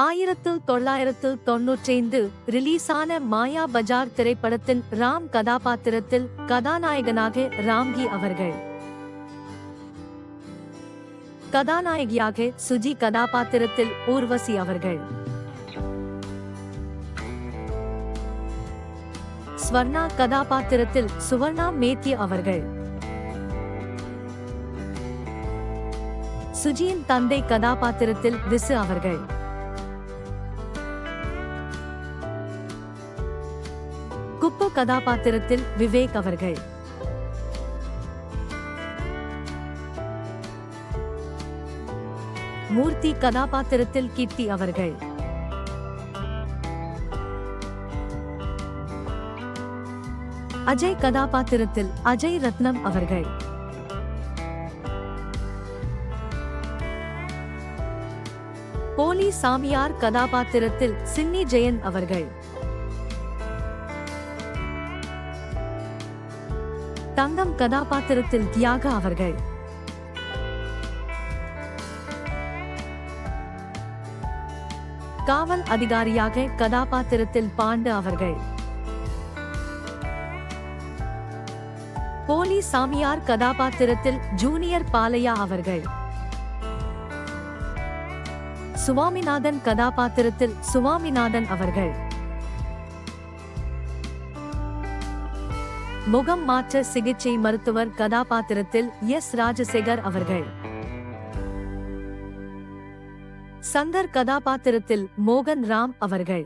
1995 ரிலீஸான மாயா பஜார் திரைப்படத்தின் ராம் கதாபாத்திரத்தில் கதாநாயகனாக ராம்கி அவர்கள், கதாநாயகியாக சுஜி கதாபாத்திரத்தில் ஊர்வசி அவர்கள், ஸ்வர்ணா கதாபாத்திரத்தில் சுவர்ணா மேத்யூ அவர்கள், சுஜியின் தந்தை கதாபாத்திரத்தில் விசு அவர்கள், குப்பு கதாபாத்திரத்தில் விவேக் அவர்கள், மூர்த்தி கதாபாத்திரத்தில் கீர்த்தி அவர்கள், அஜய் கதாபாத்திரத்தில் அஜய் ரத்னம் அவர்கள், போலி சாமியார் கதாபாத்திரத்தில் சின்னி ஜெயன் அவர்கள், தங்கம் கதாபாத்திரத்தில் தியாகா அவர்கள், காவல் அதிகாரியாக கதாபாத்திரத்தில் பாண்டு அவர்கள், போலி சாமியார் கதாபாத்திரத்தில் ஜூனியர் பாலையா அவர்கள், சுவாமிநாதன் கதாபாத்திரத்தில் சுவாமிநாதன் அவர்கள், முகம் மாற்ற சிகிச்சை மருத்துவர் கதாபாத்திரத்தில் எஸ் ராஜசேகர் அவர்கள், சங்கர் கதாபாத்திரத்தில் மோகன் ராம் அவர்கள்.